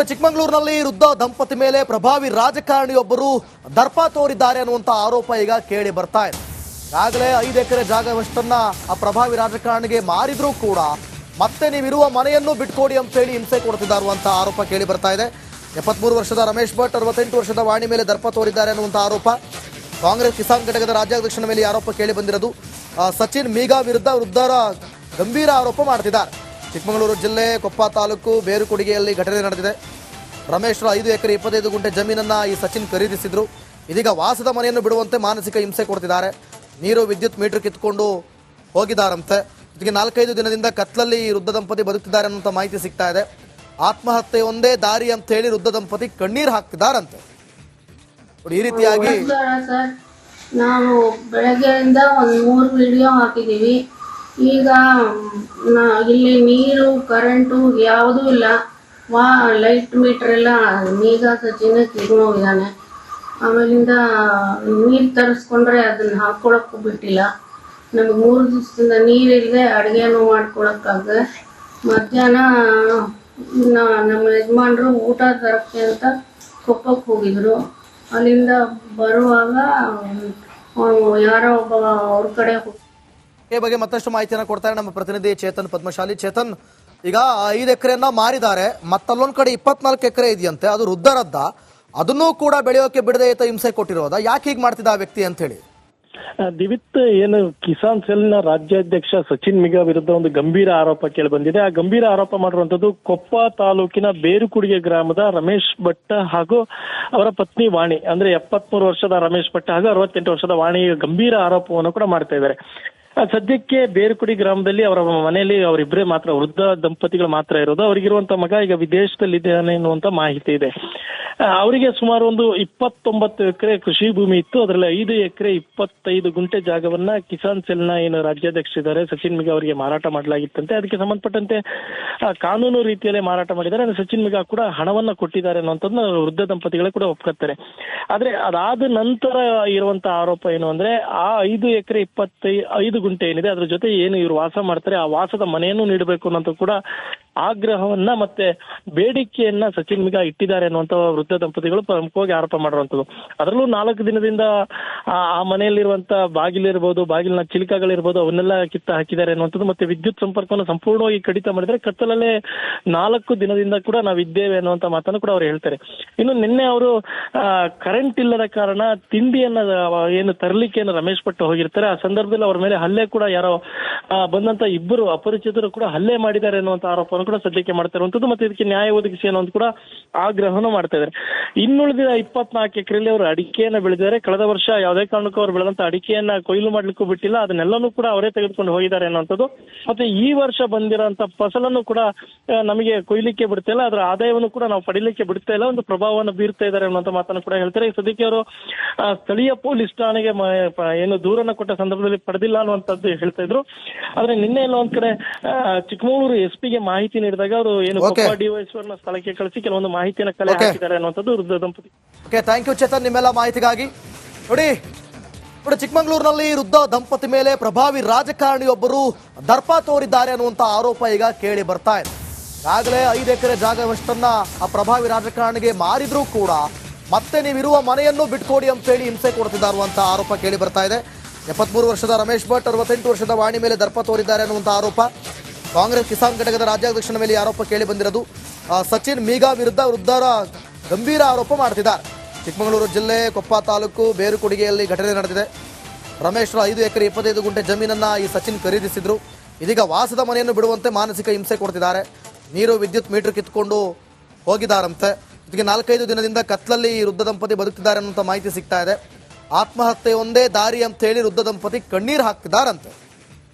ಚಿಕ್ಕಮಗಳೂರಿನಲ್ಲಿ ವೃದ್ಧ ದಂಪತಿ ಮೇಲೆ ಪ್ರಭಾವಿ ರಾಜಕಾರಣಿಯೊಬ್ಬರು ದರ್ಪ ತೋರಿದ್ದಾರೆ ಅನ್ನುವಂಥ ಆರೋಪ ಈಗ ಕೇಳಿ ಬರ್ತಾ ಇದೆ. ಈಗಾಗಲೇ 5 ಎಕರೆ ಜಾಗವಷ್ಟನ್ನ ಆ ಪ್ರಭಾವಿ ರಾಜಕಾರಣಿಗೆ ಮಾರಿದ್ರೂ ಕೂಡ ಮತ್ತೆ ನೀವಿರುವ ಮನೆಯನ್ನು ಬಿಟ್ಕೊಡಿ ಅಂತೇಳಿ ಹಿಂಸೆ ಕೊಡ್ತಿದ್ದಾರುವಂಥ ಆರೋಪ ಕೇಳಿ ಬರ್ತಾ ಇದೆ. 73 ವರ್ಷದ ರಮೇಶ್ ಭಟ್, 68 ವರ್ಷದ ವಾಣಿ ಮೇಲೆ ದರ್ಪ ತೋರಿದ್ದಾರೆ ಅನ್ನುವಂಥ ಆರೋಪ. ಕಾಂಗ್ರೆಸ್ ಕಿಸಾನ್ ಘಟಕದ ರಾಜ್ಯಾಧ್ಯಕ್ಷನ ಮೇಲೆ ಆರೋಪ ಕೇಳಿ ಬಂದಿರೋದು. ಸಚಿನ್ ಮೀಗಾ ವಿರುದ್ಧ ವೃದ್ಧರ ಗಂಭೀರ ಆರೋಪ ಮಾಡ್ತಿದ್ದಾರೆ. ಚಿಕ್ಕಮಗಳೂರು ಜಿಲ್ಲೆ ಕೊಪ್ಪ ತಾಲೂಕು ಬೇರುಕೊಡಿಗೆಯಲ್ಲಿ ಘಟನೆ ನಡೆದಿದೆ. ರಮೇಶ್ 5 ಎಕರೆ 25 ಗುಂಟೆ ಜಮೀನನ್ನು ಈ ಸಚಿನ್ ಖರೀದಿಸಿದ್ರು. ಇದೀಗ ವಾಸದ ಮನೆಯನ್ನು ಬಿಡುವಂತೆ ಮಾನಸಿಕ ಹಿಂಸೆ ಕೊಡ್ತಿದ್ದಾರೆ. ನೀರು ವಿದ್ಯುತ್ ಮೀಟರ್ ಕಿತ್ಕೊಂಡು ಹೋಗಿದ್ದಾರಂತೆ. ಇದಕ್ಕೆ 4-5 ದಿನದಿಂದ ಕತ್ಲಲ್ಲಿ ವೃದ್ಧ ದಂಪತಿ ಬದುಕ್ತಿದ್ದಾರೆ ಅನ್ನುವಂಥ ಮಾಹಿತಿ ಸಿಗ್ತಾ ಇದೆ. ಆತ್ಮಹತ್ಯೆ ಒಂದೇ ದಾರಿ ಅಂತ ಹೇಳಿ ವೃದ್ಧ ದಂಪತಿ ಕಣ್ಣೀರು ಹಾಕ್ತಿದ್ದಾರಂತೆ. ಈ ರೀತಿಯಾಗಿ ನಾವು ಬೆಳಗ್ಗೆಯಿಂದ ಒಂದು 3 ವಿಡಿಯೋ ಹಾಕಿದ್ದೀವಿ. ಈಗ ಇಲ್ಲಿ ನೀರು ಕರೆಂಟು ಯಾವುದೂ ಇಲ್ಲ. ಲೈಟ್ ಮೀಟರ್ ಎಲ್ಲ ಮೀಗಾ ಸಚಿನ ಕಿತ್ಕೊಂಡೋಗಿದ್ದಾನೆ. ಆಮೇಲಿಂದ ನೀರು ತರಿಸ್ಕೊಂಡ್ರೆ ಅದನ್ನು ಹಾಕ್ಕೊಳಕ್ಕೂ ಬಿಟ್ಟಿಲ್ಲ. ನಮಗೆ 3 ದಿವಸದಿಂದ ನೀರಿಲ್ಲದೆ ಅಡುಗೆನೂ ಮಾಡ್ಕೊಳಕ್ಕಾಗ. ಮಧ್ಯಾಹ್ನ ನಮ್ಮ ಯಜಮಾನ್ರು ಊಟ ತರಕ್ಕೆ ಅಂತ ಕೊಪ್ಪಕ್ಕೆ ಹೋಗಿದ್ರು. ಅಲ್ಲಿಂದ ಬರುವಾಗ ಯಾರೋ ಒಬ್ಬ ಅವ್ರ ಕಡೆ ಈ ಬಗ್ಗೆ ಮತ್ತಷ್ಟು ಮಾಹಿತಿಯನ್ನು ಕೊಡ್ತಾರೆ ನಮ್ಮ ಪ್ರತಿನಿಧಿ ಚೇತನ್ ಪದ್ಮಶಾಲಿ. ಚೇತನ್, ಈಗ 5 ಎಕರೆಯನ್ನ ಮಾರಿದ್ದಾರೆ, ಮತ್ತಲ್ಲೊಂದ್ ಕಡೆ 24 ಎಕರೆ ಇದೆಯಂತೆ, ಅದು ವೃದ್ಧರದ್ದ. ಅದನ್ನೂ ಕೂಡ ಬೆಳೆಯೋಕೆ ಬಿಡದೆ ಹಿಂಸೆ ಕೊಟ್ಟಿರೋದ, ಯಾಕೆ ಹೀಗೆ ಮಾಡ್ತಿದ್ದ ಆ ವ್ಯಕ್ತಿ ಅಂತ ಹೇಳಿ? ದಿವಿತ್, ಏನು ಕಿಸಾನ್ ಸೆಲ್ನ ರಾಜ್ಯಾಧ್ಯಕ್ಷ ಸಚಿನ್ ಮಿಗಾ ವಿರುದ್ಧ ಒಂದು ಗಂಭೀರ ಆರೋಪ ಕೇಳಿ ಬಂದಿದೆ. ಆ ಗಂಭೀರ ಆರೋಪ ಮಾಡಿರುವಂತದ್ದು ಕೊಪ್ಪ ತಾಲೂಕಿನ ಬೇರುಕುಡಿಗೆ ಗ್ರಾಮದ ರಮೇಶ್ ಭಟ್ ಹಾಗೂ ಅವರ ಪತ್ನಿ ವಾಣಿ. ಅಂದ್ರೆ 73 ವರ್ಷದ ರಮೇಶ್ ಭಟ್ ಹಾಗೂ 68 ವರ್ಷದ ವಾಣಿ ಗಂಭೀರ ಆರೋಪವನ್ನು ಕೂಡ ಮಾಡ್ತಾ ಇದ್ದಾರೆ. ಸದ್ಯಕ್ಕೆ ಬೇರುಕುಡಿ ಗ್ರಾಮದಲ್ಲಿ ಅವರ ಮನೆಯಲ್ಲಿ ಅವರಿಬ್ಬರೇ ಮಾತ್ರ, ವೃದ್ಧ ದಂಪತಿಗಳು ಮಾತ್ರ ಇರೋದು. ಅವರಿಗಿರುವಂತ ಮಗ ಈಗ ವಿದೇಶದಲ್ಲಿದ್ದಾನೆ ಎನ್ನುವಂತ ಮಾಹಿತಿ ಇದೆ. ಅವರಿಗೆ ಸುಮಾರು ಒಂದು 29 ಎಕರೆ ಕೃಷಿ ಭೂಮಿ ಇತ್ತು. ಅದರಲ್ಲಿ 5 ಎಕರೆ 25 ಗುಂಟೆ ಜಾಗವನ್ನ ಕಿಸಾನ್ ಸೆಲ್ನ ಏನು ರಾಜ್ಯಾಧ್ಯಕ್ಷರಿದ್ದಾರೆ ಸಚಿನ್ ಮಿಗಾ ಅವರಿಗೆ ಮಾರಾಟ ಮಾಡಲಾಗಿತ್ತಂತೆ. ಅದಕ್ಕೆ ಸಂಬಂಧಪಟ್ಟಂತೆ ಕಾನೂನು ರೀತಿಯಲ್ಲೇ ಮಾರಾಟ ಮಾಡಿದ್ದಾರೆ. ಸಚಿನ್ ಮಿಗಾ ಕೂಡ ಹಣವನ್ನ ಕೊಟ್ಟಿದ್ದಾರೆ ಅನ್ನುವಂಥದ್ದನ್ನ ವೃದ್ಧ ದಂಪತಿಗಳೇ ಕೂಡ ಒಪ್ಕೊತಾರೆ. ಆದ್ರೆ ಅದಾದ ನಂತರ ಇರುವಂತ ಆರೋಪ ಏನು ಅಂದ್ರೆ, ಆ 5 ಎಕರೆ 25 ಗುಂಟೆ ಏನಿದೆ ಅದ್ರ ಜೊತೆ ಏನು ಇವರು ವಾಸ ಮಾಡ್ತಾರೆ ಆ ವಾಸದ ಮನೆಯನ್ನು ನೀಡಬೇಕು ಅನ್ನೋದು ಕೂಡ ಆಗ್ರಹವನ್ನ ಮತ್ತೆ ಬೇಡಿಕೆಯನ್ನ ಸಚಿನ್ ಮಿಗಾ ಇಟ್ಟಿದ್ದಾರೆ ಅನ್ನುವಂತ ವೃದ್ಧ ದಂಪತಿಗಳು ಪ್ರಮುಖವಾಗಿ ಆರೋಪ ಮಾಡಿರುವಂತದ್ದು. ಅದರಲ್ಲೂ 4 ದಿನದಿಂದ ಆ ಮನೆಯಲ್ಲಿರುವಂತ ಬಾಗಿಲಿರ್ಬೋದು, ಬಾಗಿಲಿನ ಚಿಲಿಕಗಳಿರ್ಬೋದು, ಅವನ್ನೆಲ್ಲ ಕಿತ್ತ ಹಾಕಿದ್ದಾರೆ ಅನ್ನುವಂಥದ್ದು. ಮತ್ತೆ ವಿದ್ಯುತ್ ಸಂಪರ್ಕವನ್ನು ಸಂಪೂರ್ಣವಾಗಿ ಕಡಿತ ಮಾಡಿದ್ರೆ ಕತ್ತಲಲ್ಲೇ 4 ದಿನದಿಂದ ಕೂಡ ನಾವಿದ್ದೇವೆ ಅನ್ನುವಂತ ಮಾತನ್ನು ಕೂಡ ಅವ್ರು ಹೇಳ್ತಾರೆ. ಇನ್ನು ನಿನ್ನೆ ಅವರು ಕರೆಂಟ್ ಇಲ್ಲದ ಕಾರಣ ತಿಂಡಿಯನ್ನ ಏನು ತರಲಿಕ್ಕೆ ರಮೇಶ್ ಭಟ್ ಹೋಗಿರ್ತಾರೆ. ಆ ಸಂದರ್ಭದಲ್ಲಿ ಅವ್ರ ಮೇಲೆ ಹಲ್ಲೆ ಕೂಡ ಯಾರೋ ಬಂದಂತ 2 ಅಪರಿಚಿತರು ಕೂಡ ಹಲ್ಲೆ ಮಾಡಿದ್ದಾರೆ ಅನ್ನುವಂತ ಆರೋಪವನ್ನು ಕೂಡ ಸದ್ಯಕ್ಕೆ ಮಾಡ್ತಾ ಇರುವಂತದ್ದು. ಮತ್ತೆ ಇದಕ್ಕೆ ನ್ಯಾಯ ಒದಗಿಸಿ ಅನ್ನೋದು ಕೂಡ ಆಗ್ರಹವನ್ನು ಮಾಡ್ತಾ ಇದ್ದಾರೆ. ಇನ್ನುಳಿದ 24 ಎಕರೆಯಲ್ಲಿ ಅವರು ಅಡಿಕೆಯನ್ನ ಬೆಳೆದಿದ್ದಾರೆ. ಕಳೆದ ವರ್ಷ ಯಾವುದೇ ಕಾರಣಕ್ಕೂ ಅವರು ಬೆಳೆದಂತ ಅಡಿಕೆಯನ್ನ ಕೊಯ್ಲು ಮಾಡ್ಲಿಕ್ಕೂ ಬಿಟ್ಟಿಲ್ಲ. ಅದನ್ನೆಲ್ಲನೂ ಕೂಡ ಅವರೇ ತೆಗೆದುಕೊಂಡು ಹೋಗಿದ್ದಾರೆ ಅನ್ನುವಂಥದ್ದು. ಮತ್ತೆ ಈ ವರ್ಷ ಬಂದಿರೋಂತ ಫಸಲನ್ನು ಕೂಡ ನಮಗೆ ಕೊಯ್ಲಿಕ್ಕೆ ಬಿಡ್ತಾ ಇಲ್ಲ, ಅದರ ಆದಾಯವನ್ನು ಕೂಡ ನಾವು ಪಡಿಲಿಕ್ಕೆ ಬಿಡ್ತಾ ಇಲ್ಲ, ಒಂದು ಪ್ರಭಾವವನ್ನು ಬೀರ್ತಾ ಇದ್ದಾರೆ ಅನ್ನುವಂತ ಮಾತನ್ನು ಕೂಡ ಹೇಳ್ತಾರೆ. ಸದ್ಯಕ್ಕೆ ಅವರು ಸ್ಥಳೀಯ ಪೊಲೀಸ್ ಠಾಣೆಗೆ ಏನು ದೂರನ್ನ ಕೊಟ್ಟ ಸಂದರ್ಭದಲ್ಲಿ ಪಡೆದಿಲ್ಲ ಅನ್ನುವಂಥದ್ದು ಹೇಳ್ತಾ ಇದ್ರು. ಆದ್ರೆ ನಿನ್ನೆ ಎಲ್ಲ ಒಂದ್ ಕಡೆ ಚಿಕ್ಕಮಗಳೂರು SP ಮಾಹಿತಿ ನೀಡಿದಾಗ ಅವರು ಏನು ಕೊಪ್ಪ ಡಿವೈಎಸ್ವರ್ನ ಸ್ಥಳಕ್ಕೆ ಕಳಿಸಿ ಕೆಲವೊಂದು ಮಾಹಿತಿಯನ್ನು ಕಲೆ ಹಾಕಿದ್ದಾರೆ ಅನ್ನುವಂಥದ್ದು ವೃದ್ಧ ದಂಪತಿ. ಥ್ಯಾಂಕ್ ಯು ಚೇತನ್, ನಿಮ್ಮೆಲ್ಲ ಮಾಹಿತಿಗಾಗಿ. ನೋಡಿ, ಚಿಕ್ಕಮಗಳೂರಿನಲ್ಲಿ ವೃದ್ಧ ದಂಪತಿ ಮೇಲೆ ಪ್ರಭಾವಿ ರಾಜಕಾರಣಿಯೊಬ್ಬರು ದರ್ಪ ತೋರಿದ್ದಾರೆ ಅನ್ನುವಂಥ ಆರೋಪ ಈಗ ಕೇಳಿ ಬರ್ತಾ ಇದೆ. ಈಗಾಗಲೇ 5 ಎಕರೆ ಜಾಗವಷ್ಟನ್ನ ಆ ಪ್ರಭಾವಿ ರಾಜಕಾರಣಿಗೆ ಮಾರಿದ್ರೂ ಕೂಡ ಮತ್ತೆ ನೀವಿರುವ ಮನೆಯನ್ನು ಬಿಟ್ಕೊಡಿ ಅಂತೇಳಿ ಹಿಂಸೆ ಕೊಡ್ತಿದ್ದಾರುವಂಥ ಆರೋಪ ಕೇಳಿ ಬರ್ತಾ ಇದೆ. 73 ವರ್ಷದ ರಮೇಶ್ ಭಟ್, 68 ವರ್ಷದ ವಾಣಿ ಮೇಲೆ ದರ್ಪ ತೋರಿದ್ದಾರೆ ಅನ್ನುವಂಥ ಆರೋಪ. ಕಾಂಗ್ರೆಸ್ ಕಿಸಾನ್ ಘಟಕದ ರಾಜ್ಯಾಧ್ಯಕ್ಷನ ಮೇಲೆ ಆರೋಪ ಕೇಳಿ ಬಂದಿರೋದು. ಸಚಿನ್ ಮೀಗಾ ವಿರುದ್ಧ ವೃದ್ಧರ ಗಂಭೀರ ಆರೋಪ ಮಾಡ್ತಿದ್ದಾರೆ. ಚಿಕ್ಕಮಗಳೂರು ಜಿಲ್ಲೆ ಕೊಪ್ಪ ತಾಲೂಕು ಬೇರುಕೊಡಿಗೆಯಲ್ಲಿ ಘಟನೆ ನಡೆದಿದೆ. ರಮೇಶ್ 5 ಎಕರೆ 25 ಗುಂಟೆ ಜಮೀನನ್ನು ಈ ಸಚಿನ್ ಖರೀದಿಸಿದ್ರು. ಇದೀಗ ವಾಸದ ಮನೆಯನ್ನು ಬಿಡುವಂತೆ ಮಾನಸಿಕ ಹಿಂಸೆ ಕೊಡ್ತಿದ್ದಾರೆ. ನೀರು ವಿದ್ಯುತ್ ಮೀಟರ್ ಕಿತ್ಕೊಂಡು ಹೋಗಿದ್ದಾರಂತೆ. ಇದಕ್ಕೆ 4-5 ದಿನದಿಂದ ಕತ್ಲಲ್ಲಿ ವೃದ್ಧ ದಂಪತಿ ಬದುಕ್ತಿದ್ದಾರೆ ಅನ್ನುವಂಥ ಮಾಹಿತಿ ಸಿಗ್ತಾ ಇದೆ. ಆತ್ಮಹತ್ಯೆ ಒಂದೇ ದಾರಿ ಅಂತ ಹೇಳಿ ವೃದ್ಧ ದಂಪತಿ ಕಣ್ಣೀರು ಹಾಕ್ತಿದ್ದಾರಂತೆ.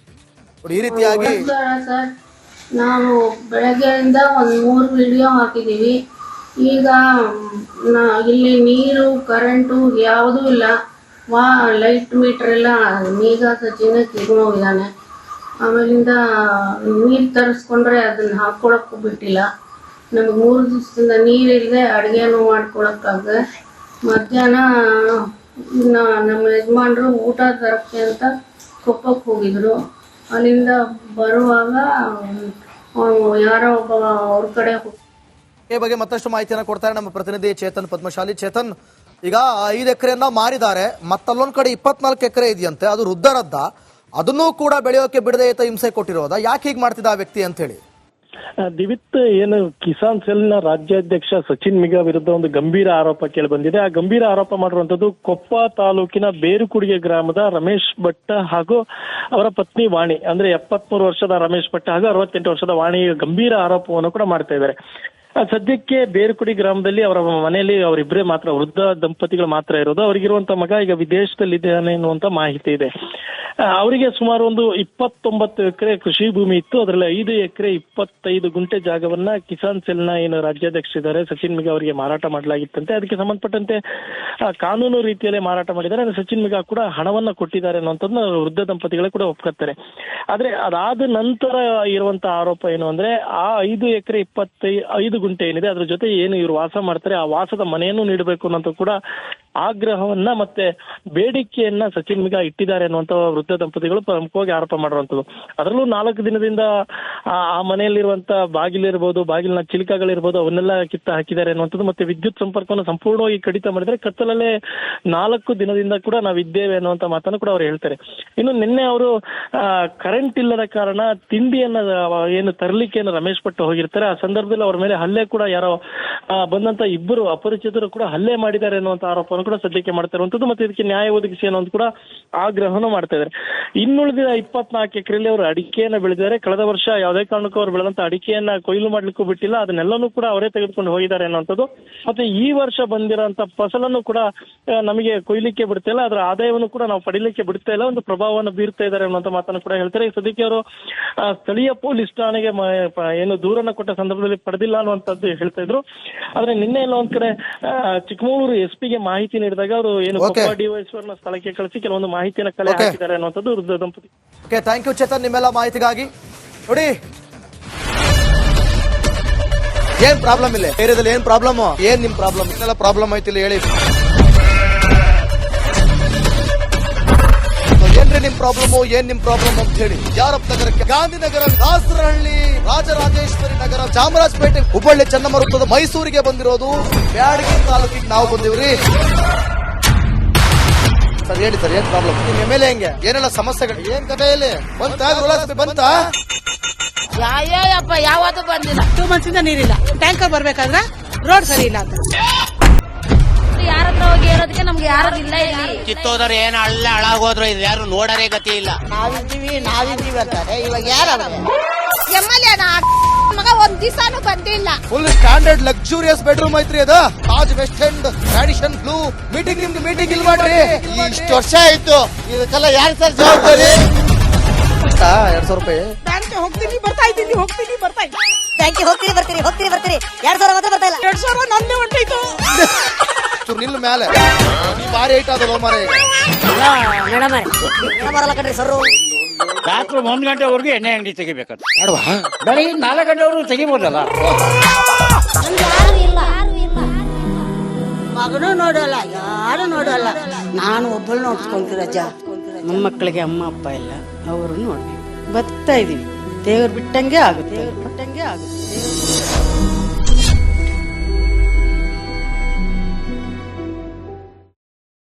ಈ ರೀತಿಯಾಗಿ ನಾವು ಬೆಳಗ್ಗೆಯಿಂದ ಒಂದು 3 ವಿಡಿಯೋ ಹಾಕಿದ್ದೀವಿ. ಈಗ ಇಲ್ಲಿ ನೀರು ಕರೆಂಟು ಯಾವುದೂ ಇಲ್ಲ. ಲೈಟ್ ಮೀಟರ್ ಎಲ್ಲ ಮೀಗಾ ಸಚಿನ ಕಿತ್ಕೊಂಡೋಗಿದ್ದಾನೆ. ಆಮೇಲಿಂದ ನೀರು ತರಿಸ್ಕೊಂಡ್ರೆ ಅದನ್ನು ಹಾಕ್ಕೊಳಕ್ಕೂ ಬಿಟ್ಟಿಲ್ಲ. ನಮಗೆ 3 ದಿವಸದಿಂದ ನೀರಿಲ್ಲದೆ ಅಡುಗೆನೂ ಮಾಡ್ಕೊಳಕ್ಕಾಗ. ಮಧ್ಯಾಹ್ನ ನಮ್ಮ ಯಜಮಾನ್ರು ಊಟ ತರಕ್ಕೆ ಅಂತ ಕೊಪ್ಪಕ್ಕೆ ಹೋಗಿದ್ರು. ಅಲ್ಲಿಂದ ಬರುವಾಗ ಯಾರೋ ಒಬ್ಬ ಅವ್ರ ಕಡೆ ಈ ಬಗ್ಗೆ ಮತ್ತಷ್ಟು ಮಾಹಿತಿಯನ್ನು ಕೊಡ್ತಾರೆ ನಮ್ಮ ಪ್ರತಿನಿಧಿ ಚೇತನ್ ಪದ್ಮಶಾಲಿ. ಚೇತನ್, ಈಗ 5 ಎಕರೆಯನ್ನ ಮಾರಿದ್ದಾರೆ, ಮತ್ತಲ್ಲೊಂದ್ ಕಡೆ 24 ಎಕರೆ ಇದೆಯಂತೆ, ಅದು ವೃದ್ಧರದ್ದ, ಅದನ್ನೂ ಕೂಡ ಬೆಳೆಯೋಕೆ ಬಿಡದೆ ಹಿಂಸೆ ಕೊಟ್ಟಿರೋದ, ಯಾಕೆ ಹೀಗೆ ಮಾಡ್ತಿದ್ದ ಆ ವ್ಯಕ್ತಿ ಅಂತ ಹೇಳಿ? ದಿವಿತ್, ಏನು ಕಿಸಾನ್ ಸೆಲ್ನ ರಾಜ್ಯಾಧ್ಯಕ್ಷ ಸಚಿನ್ ಮಿಗಾ ವಿರುದ್ಧ ಒಂದು ಗಂಭೀರ ಆರೋಪ ಕೇಳಿ ಬಂದಿದೆ. ಆ ಗಂಭೀರ ಆರೋಪ ಮಾಡಿರುವಂತದ್ದು ಕೊಪ್ಪ ತಾಲೂಕಿನ ಬೇರುಕುಡಿಗೆ ಗ್ರಾಮದ ರಮೇಶ್ ಭಟ್ ಹಾಗೂ ಅವರ ಪತ್ನಿ ವಾಣಿ, ಅಂದ್ರೆ 73 ವರ್ಷದ ರಮೇಶ್ ಭಟ್ ಹಾಗೂ 68 ವರ್ಷದ ವಾಣಿ ಗಂಭೀರ ಆರೋಪವನ್ನು ಕೂಡ ಮಾಡ್ತಾ ಇದ್ದಾರೆ. ಸದ್ಯಕ್ಕೆ ಬೇರುಕುಡಿ ಗ್ರಾಮದಲ್ಲಿ ಅವರ ಮನೆಯಲ್ಲಿ ಅವರಿಬ್ಬರೇ ಮಾತ್ರ, ವೃದ್ಧ ದಂಪತಿಗಳು ಮಾತ್ರ ಇರೋದು. ಅವರಿಗಿರುವಂತ ಮಗ ಈಗ ವಿದೇಶದಲ್ಲಿದ್ದಾನೆ ಎನ್ನುವಂತ ಮಾಹಿತಿ ಇದೆ. ಅವರಿಗೆ ಸುಮಾರು ಒಂದು 29 ಎಕರೆ ಕೃಷಿ ಭೂಮಿ ಇತ್ತು. ಅದರಲ್ಲಿ 5 ಎಕರೆ 25 ಗುಂಟೆ ಜಾಗವನ್ನ ಕಿಸಾನ್ ಸೆಲ್ನ ಏನು ರಾಜ್ಯಾಧ್ಯಕ್ಷರಿದ್ದಾರೆ ಸಚಿನ್ ಮಿಗಾ ಅವರಿಗೆ ಮಾರಾಟ ಮಾಡಲಾಗಿತ್ತಂತೆ. ಅದಕ್ಕೆ ಸಂಬಂಧಪಟ್ಟಂತೆ ಕಾನೂನು ರೀತಿಯಲ್ಲೇ ಮಾರಾಟ ಮಾಡಿದ್ದಾರೆ. ಸಚಿನ್ ಮಿಗಾ ಕೂಡ ಹಣವನ್ನ ಕೊಟ್ಟಿದ್ದಾರೆ ಅನ್ನುವಂಥದ್ದನ್ನ ವೃದ್ಧ ದಂಪತಿಗಳೇ ಕೂಡ ಒಪ್ಕೊತಾರೆ. ಆದ್ರೆ ಅದಾದ ನಂತರ ಇರುವಂತ ಆರೋಪ ಏನು ಅಂದ್ರೆ, ಆ 5 ಎಕರೆ 25 ಗುಂಟೆ ಏನಿದೆ ಅದ್ರ ಜೊತೆ ಏನು ಇವರು ವಾಸ ಮಾಡ್ತಾರೆ ಆ ವಾಸದ ಮನೆಯನ್ನು ನೀಡಬೇಕು ಅನ್ನೋದು ಕೂಡ ಆಗ್ರಹವನ್ನ ಮತ್ತೆ ಬೇಡಿಕೆಯನ್ನ ಸಚಿನ್ ಮಿಗಾ ಇಟ್ಟಿದ್ದಾರೆ ಅನ್ನುವಂತ ವೃದ್ಧ ದಂಪತಿಗಳು ಪ್ರಮುಖವಾಗಿ ಆರೋಪ ಮಾಡಿರುವಂತದ್ದು. ಅದರಲ್ಲೂ 4 ದಿನದಿಂದ ಆ ಮನೆಯಲ್ಲಿರುವಂತ ಬಾಗಿಲಿರ್ಬೋದು, ಬಾಗಿಲಿನ ಚಿಲಿಕಗಳಿರ್ಬೋದು, ಅವನ್ನೆಲ್ಲ ಕಿತ್ತ ಹಾಕಿದ್ದಾರೆ ಅನ್ನುವಂಥದ್ದು. ಮತ್ತೆ ವಿದ್ಯುತ್ ಸಂಪರ್ಕವನ್ನು ಸಂಪೂರ್ಣವಾಗಿ ಕಡಿತ ಮಾಡಿದ್ರೆ ಕತ್ತಲಲ್ಲೇ 4 ದಿನದಿಂದ ಕೂಡ ನಾವಿದ್ದೇವೆ ಅನ್ನುವಂತ ಮಾತನ್ನು ಕೂಡ ಅವ್ರು ಹೇಳ್ತಾರೆ. ಇನ್ನು ನಿನ್ನೆ ಅವರು ಕರೆಂಟ್ ಇಲ್ಲದ ಕಾರಣ ತಿಂಡಿಯನ್ನ ಏನು ತರಲಿಕ್ಕೆ ರಮೇಶ್ ಭಟ್ ಹೋಗಿರ್ತಾರೆ. ಆ ಸಂದರ್ಭದಲ್ಲಿ ಅವ್ರ ಮೇಲೆ ಹಲ್ಲೆ ಕೂಡ ಯಾರೋ ಬಂದಂತ 2 ಅಪರಿಚಿತರು ಕೂಡ ಹಲ್ಲೆ ಮಾಡಿದ್ದಾರೆ ಅನ್ನುವಂತ ಆರೋಪವನ್ನು ಕೂಡ ಸದ್ಯಕ್ಕೆ ಮಾಡ್ತಾ ಇರುವಂತದ್ದು. ಮತ್ತೆ ಇದಕ್ಕೆ ನ್ಯಾಯ ಒದಗಿಸಿ ಅನ್ನೋದು ಕೂಡ ಆಗ್ರಹವನ್ನು ಮಾಡ್ತಾ ಇದ್ದಾರೆ. ಇನ್ನುಳಿದ 24 ಎಕರೆಯಲ್ಲಿ ಅವರು ಅಡಿಕೆಯನ್ನ ಬೆಳೆದಿದ್ದಾರೆ. ಕಳೆದ ವರ್ಷ ಯಾವುದೇ ಕಾರಣಕ್ಕೂ ಅವರು ಬೆಳೆದಂತ ಅಡಿಕೆಯನ್ನ ಕೊಯ್ಲು ಮಾಡ್ಲಿಕ್ಕೂ ಬಿಟ್ಟಿಲ್ಲ, ಅದನ್ನೆಲ್ಲನೂ ಕೂಡ ಅವರೇ ತೆಗೆದುಕೊಂಡು ಹೋಗಿದ್ದಾರೆ ಅನ್ನುವಂಥದ್ದು. ಮತ್ತೆ ಈ ವರ್ಷ ಬಂದಿರೋಂತ ಫಸಲನ್ನು ಕೂಡ ನಮಗೆ ಕೊಯ್ಲಿಕ್ಕೆ ಬಿಡ್ತಾ ಇಲ್ಲ, ಅದರ ಆದಾಯವನ್ನು ಕೂಡ ನಾವು ಪಡಿಲಿಕ್ಕೆ ಬಿಡ್ತಾ ಇಲ್ಲ, ಒಂದು ಪ್ರಭಾವವನ್ನು ಬೀರ್ತಾ ಇದ್ದಾರೆ ಅನ್ನುವಂತ ಮಾತನ್ನು ಕೂಡ ಹೇಳ್ತಾರೆ. ಸದ್ಯಕ್ಕೆ ಅವರು ಸ್ಥಳೀಯ ಪೊಲೀಸ್ ಠಾಣೆಗೆ ಏನು ದೂರನ್ನ ಕೊಟ್ಟ ಸಂದರ್ಭದಲ್ಲಿ ಪಡೆದಿಲ್ಲ ಅನ್ನುವಂಥದ್ದು ಹೇಳ್ತಾ ಇದ್ರು. ಆದ್ರೆ ನಿನ್ನೆ ಎಲ್ಲ ಒಂದ್ ಕಡೆ ಚಿಕ್ಕಮಗಳೂರು SP ಗೆ ಮಾಹಿತಿ ನೀಡಿದಾಗ ಅವರು ಏನು ಡಿವೈಎಸ್ವರ್ನ ಸ್ಥಳಕ್ಕೆ ಕಳಿಸಿ ಕೆಲವೊಂದು ಮಾಹಿತಿಯನ್ನು ಕಲೆ ಹಾಕಿದ್ದಾರೆ ಅನ್ನುವಂಥದ್ದು ವೃದ್ಧ ದಂಪತಿ. ಓಕೆ, ಥ್ಯಾಂಕ್ ಯು ಚೇತನ್ ನಿಮ್ಮೆಲ್ಲ ಮಾಹಿತಿಗಾಗಿ. ನೋಡಿ, ಏನ್ ಪ್ರಾಬ್ಲಮ್ ಇಲ್ಲ ಏರಿಯಾದಲ್ಲಿ, ಏನ್ ಪ್ರಾಬ್ಲಮ್, ಏನ್ ನಿಮ್ ಪ್ರಾಬ್ಲಮ್, ಇದೆಲ್ಲ ಪ್ರಾಬ್ಲಮ್ ಐತಿಲ್ಲ ಹೇಳಿ. ಏನ್ರಿ ನಿಮ್ ಪ್ರಾಬ್ಲಮ್, ಏನ್ ನಿಮ್ ಪ್ರಾಬ್ಲಮ್ ಅಂತ ಹೇಳಿ. ಯಾರಪ್ಪ ನಗರಕ್ಕೆ, ಗಾಂಧಿನಗರ, ದಾಸರಹಳ್ಳಿ, ರಾಜರಾಜೇಶ್ವರಿ ನಗರ, ಚಾಮರಾಜಪೇಟೆ, ಹುಬ್ಬಳ್ಳಿ, ಚೆನ್ನಮ್ಮ ವೃತ್ತದ ಮೈಸೂರಿಗೆ ಬಂದಿರೋದು, ಬ್ಯಾಡಗಿ ತಾಲೂಕಿಗೆ ನಾವು ಬಂದಿವ್ರಿ. ಸರ್ ಹೇಳಿ ಸರ್, ಏನ್ ಪ್ರಾಬ್ಲಮ್, ನಿಮ್ MLA ಹೆಂಗೆ, ಏನೆಲ್ಲ ಸಮಸ್ಯೆಗಳು, ಏನ್ ಕಥೆ ಇಲ್ಲಿ ಬಂತಾ? ಯಾವಪ್ಪ ಯಾವತ್ತೂ ಬಂದಿಲ್ಲ. 2 months ಇಂದ ನೀರಿಲ್ಲ. ಟ್ಯಾಂಕರ್ ಬರ್ಬೇಕಾದ್ರೆ ರೋಡ್ ಸರಿ ಇಲ್ಲ ಅಂತ ಯಾರ ಹತ್ರ ಹೋಗಿ ಹೇಳೋದಕ್ಕೆ ನಮ್ಗೆ ಯಾರು ಇಲ್ಲ. ಇಲ್ಲಿ ಕಿತ್ತೋದ್ರು ಏನ್ ಹಾಳಾಗೋದ್ರು ಇದು ಯಾರು ನೋಡರೇ ಗತಿ ಇಲ್ಲ. ನಾವಿದ್ದೀವಿ ಅಂತಾರೆ. ಇವಾಗ ಯಾರ MLA ಮಗ ಒಂದ್ ದಿವಸನೂ ಬಂದಿಲ್ಲ. ಫುಲ್ ಸ್ಟ್ಯಾಂಡರ್ಡ್ ಲಕ್ಸುರಿಯಸ್ ಬೆಡ್ರೂಮ್ ಐತ್ರಿ ಅದು, ತಾಜ್ ವೆಸ್ಟ್ ಎಂಡ್ ಟ್ರಾಡಿಷನ್ ಬ್ಲೂ. ನಿಮ್ಗೆ ಮೀಟಿಂಗ್ ಇಲ್ಲಿ ಮಾಡ್ರಿ. ಇಷ್ಟು ವರ್ಷ ಆಯ್ತು, ಇದಕ್ಕೆಲ್ಲ ಯಾರು ಸರ್ ಜವಾಬ್ದಾರಿ? 2,000 ರೂಪಾಯಿ ಹೋಗ್ತೀನಿ ಬರ್ತಾ ಇದ್ದೀನಿ, ಹೋಗ್ತೀನಿ ಬರ್ತಾ ಇದ್ದೀನಿ. ಬ್ಯಾಂಕಿಗೆ ಹೋಗ್ತೀರಿ 2,000 ಮಾತ್ರ ಬರ್ತಾ ಇಲ್ಲ. 2,000 ನಂದೇ ಹೊಂಟಾಯ್ತು. ನಿಲ್ ಮೇಲೆ ಭಾರಿ ಐಟ್ ಅದಲ್ಲ ಮಾರ. ಮೇಡಮ್ ಬರಲ್ಲ ಕಣ್ರಿ ಸರ್. ರಾತ್ರಿ 1 ಗಂಟೆವರೆಗೂ ಎಣ್ಣೆ ಅಂಗಡಿ ತೆಗಿಬೇಕಂತ. ಬೆಳಗ್ಗೆ 4 ಗಂಟೆವರೆಗೂ ತೆಗಿಬೋದಲ್ಲ. ಮಗನೂ ನೋಡಲ್ಲ, ಯಾರು ನೋಡಲ್ಲ. ನಾನು ಒಬ್ಬಳು ನೋಡ್ಕೊಂತೀರಜ್ಜ. ನಮ್ಮ ಮಕ್ಕಳಿಗೆ ಅಮ್ಮ ಅಪ್ಪ ಇಲ್ಲ, ಅವರು ನೋಡ್ತೀವಿ. ಬರ್ತಾ ಇದೀವಿ. ದೇವ್ರು ಬಿಟ್ಟಂಗೆ ಆಗುತ್ತೆ.